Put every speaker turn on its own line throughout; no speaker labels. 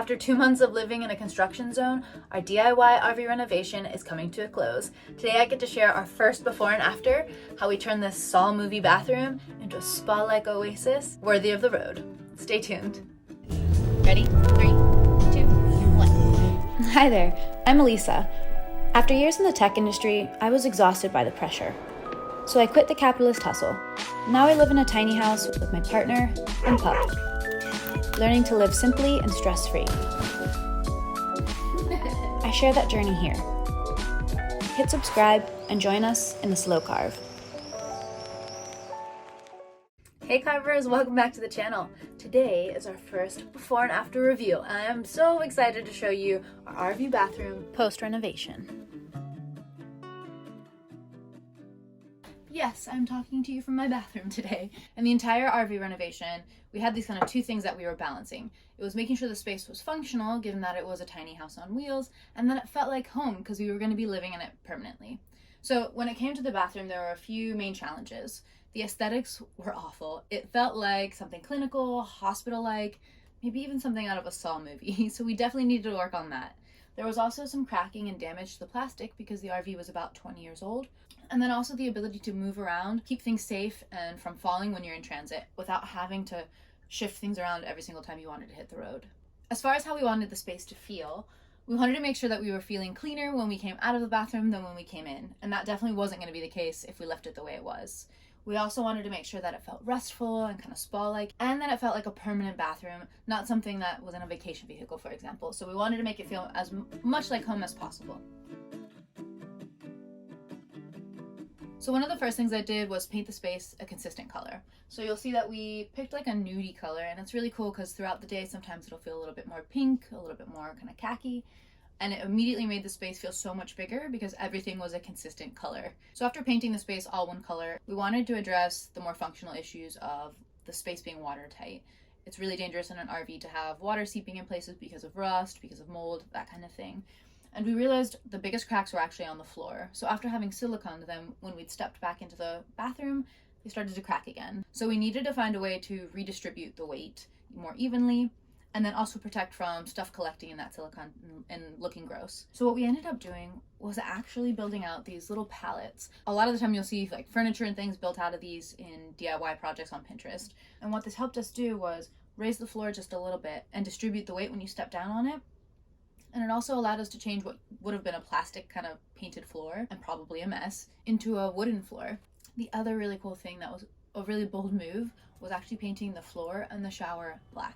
After 2 months of living in a construction zone, our DIY RV renovation is coming to a close. Today I get to share our first before and after, how we turned this Saw movie bathroom into a spa-like oasis worthy of the road. Stay tuned. Ready? 3, 2, 1. Hi there, I'm Elisa. After years in the tech industry, I was exhausted by the pressure. So I quit the capitalist hustle. Now I live in a tiny house with my partner and pup, learning to live simply and stress-free. I share that journey here. Hit subscribe and join us in the slow carve. Hey carvers, welcome back to the channel. Today is our first before and after review, and I am so excited to show you our RV bathroom post-renovation. Yes, I'm talking to you from my bathroom today. In the entire RV renovation, we had these kind of two things that we were balancing. It was making sure the space was functional, given that it was a tiny house on wheels, and then it felt like home because we were going to be living in it permanently. So when it came to the bathroom, there were a few main challenges. The aesthetics were awful. It felt like something clinical, hospital-like, maybe even something out of a Saw movie. So we definitely needed to work on that. There was also some cracking and damage to the plastic because the RV was about 20 years old. And then also the ability to move around, keep things safe and from falling when you're in transit without having to shift things around every single time you wanted to hit the road. As far as how we wanted the space to feel, we wanted to make sure that we were feeling cleaner when we came out of the bathroom than when we came in. And that definitely wasn't going to be the case if we left it the way it was. We also wanted to make sure that it felt restful and kind of spa-like, and that it felt like a permanent bathroom, not something that was in a vacation vehicle, for example. So we wanted to make it feel as much like home as possible. So one of the first things I did was paint the space a consistent color. So you'll see that we picked like a nudie color, and it's really cool because throughout the day sometimes it'll feel a little bit more pink, a little bit more kind of khaki, and it immediately made the space feel so much bigger because everything was a consistent color. So after painting the space all one color, we wanted to address the more functional issues of the space being watertight. It's really dangerous in an RV to have water seeping in places because of rust, because of mold, that kind of thing. And we realized the biggest cracks were actually on the floor. So after having siliconed them, when we'd stepped back into the bathroom, they started to crack again. So we needed to find a way to redistribute the weight more evenly, and then also protect from stuff collecting in that silicone and looking gross. So what we ended up doing was actually building out these little pallets. A lot of the time you'll see like furniture and things built out of these in DIY projects on Pinterest. And what this helped us do was raise the floor just a little bit and distribute the weight when you step down on it. And it also allowed us to change what would have been a plastic kind of painted floor, and probably a mess, into a wooden floor. The other really cool thing that was a really bold move was actually painting the floor and the shower black.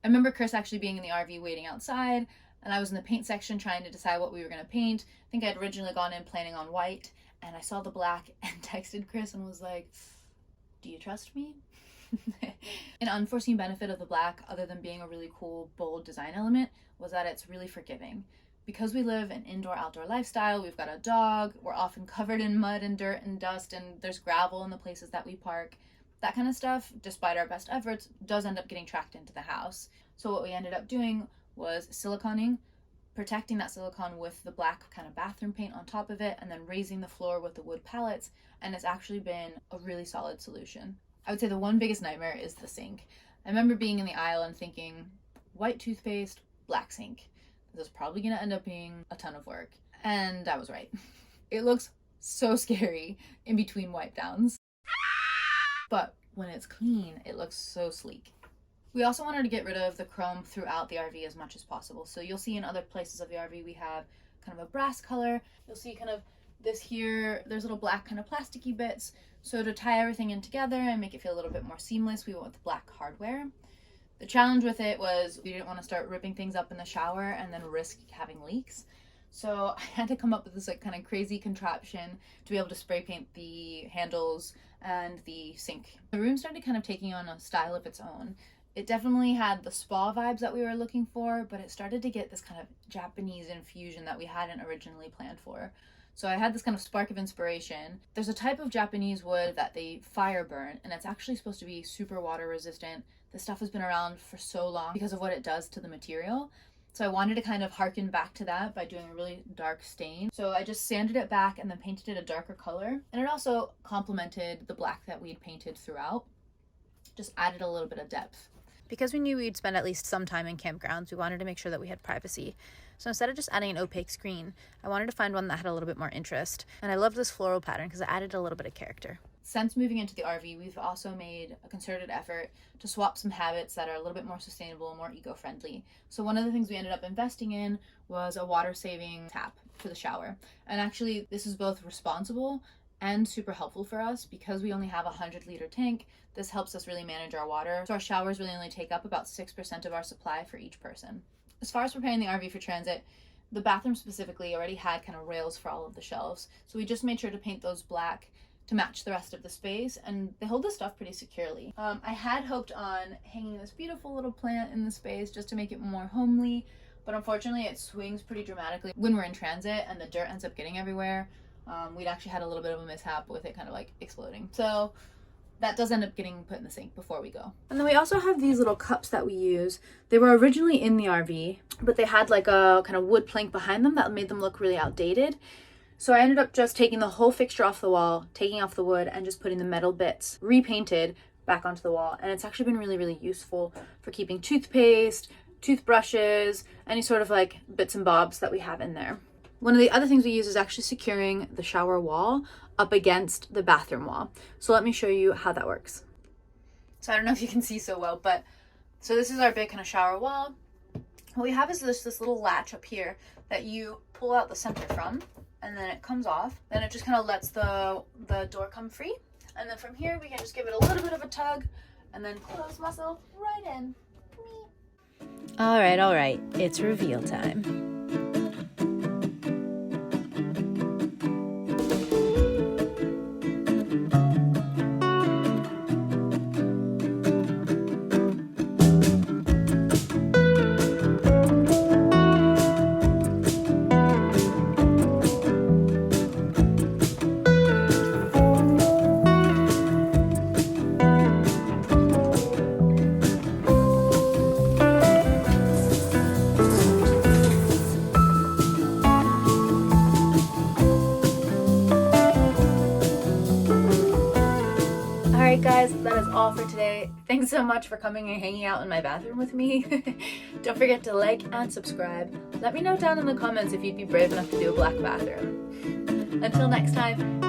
I remember Chris actually being in the RV waiting outside, and I was in the paint section trying to decide what we were going to paint. I think I'd originally gone in planning on white, and I saw the black and texted Chris and was like, "Do you trust me?" An unforeseen benefit of the black, other than being a really cool, bold design element, was that it's really forgiving. Because we live an indoor-outdoor lifestyle, we've got a dog, we're often covered in mud and dirt and dust, and there's gravel in the places that we park. That kind of stuff, despite our best efforts, does end up getting tracked into the house. So what we ended up doing was siliconing, protecting that silicone with the black kind of bathroom paint on top of it, and then raising the floor with the wood pallets, and it's actually been a really solid solution. I would say the one biggest nightmare is the sink. I remember being in the aisle and thinking, white toothpaste, black sink. This is probably going to end up being a ton of work. And I was right. It looks so scary in between wipe downs. But when it's clean, it looks so sleek. We also wanted to get rid of the chrome throughout the RV as much as possible. So you'll see in other places of the RV we have kind of a brass color. You'll see kind of this here, there's little black kind of plasticky bits. So to tie everything in together and make it feel a little bit more seamless, we went with the black hardware. The challenge with it was we didn't want to start ripping things up in the shower and then risk having leaks. So I had to come up with this like kind of crazy contraption to be able to spray paint the handles and the sink. The room started kind of taking on a style of its own. It definitely had the spa vibes that we were looking for, but it started to get this kind of Japanese infusion that we hadn't originally planned for. So I had this kind of spark of inspiration. There's a type of Japanese wood that they fire burn, and it's actually supposed to be super water resistant. This stuff has been around for so long because of what it does to the material. So I wanted to kind of harken back to that by doing a really dark stain. So I just sanded it back and then painted it a darker color. And it also complemented the black that we had painted throughout. just added a little bit of depth.
Because we knew we'd spend at least some time in campgrounds, we wanted to make sure that we had privacy. So instead of just adding an opaque screen, I wanted to find one that had a little bit more interest. And I loved this floral pattern because it added a little bit of character.
Since moving into the RV, we've also made a concerted effort to swap some habits that are a little bit more sustainable and more eco-friendly. So one of the things we ended up investing in was a water-saving tap for the shower. And actually, this is both responsible and super helpful for us because we only have a 100-liter tank. This helps us really manage our water. So our showers really only take up about 6% of our supply for each person. As far as preparing the RV for transit, the bathroom specifically already had kind of rails for all of the shelves. So we just made sure to paint those black to match the rest of the space, and they hold the stuff pretty securely. I had hoped on hanging this beautiful little plant in the space just to make it more homely, but unfortunately it swings pretty dramatically when we're in transit and the dirt ends up getting everywhere. We'd actually had a little bit of a mishap with it kind of like exploding. So that does end up getting put in the sink before we go. And then we also have these little cups that we use. They were originally in the RV, but they had like a kind of wood plank behind them that made them look really outdated. So I ended up just taking the whole fixture off the wall, taking off the wood, and just putting the metal bits, repainted, back onto the wall. And it's actually been really, really useful for keeping toothpaste, toothbrushes, any sort of like bits and bobs that we have in there. One of the other things we use is actually securing the shower wall up against the bathroom wall. So let me show you how that works. So I don't know if you can see so well, but so this is our big kind of shower wall. What we have is this little latch up here that you pull out the center from, and then it comes off. Then it just kind of lets the door come free. And then from here, we can just give it a little bit of a tug and then close myself right in.
All right, it's reveal time. Alright guys, that is all for today. Thanks so much for coming and hanging out in my bathroom with me. Don't forget to like and subscribe. Let me know down in the comments if you'd be brave enough to do a black bathroom. Until next time,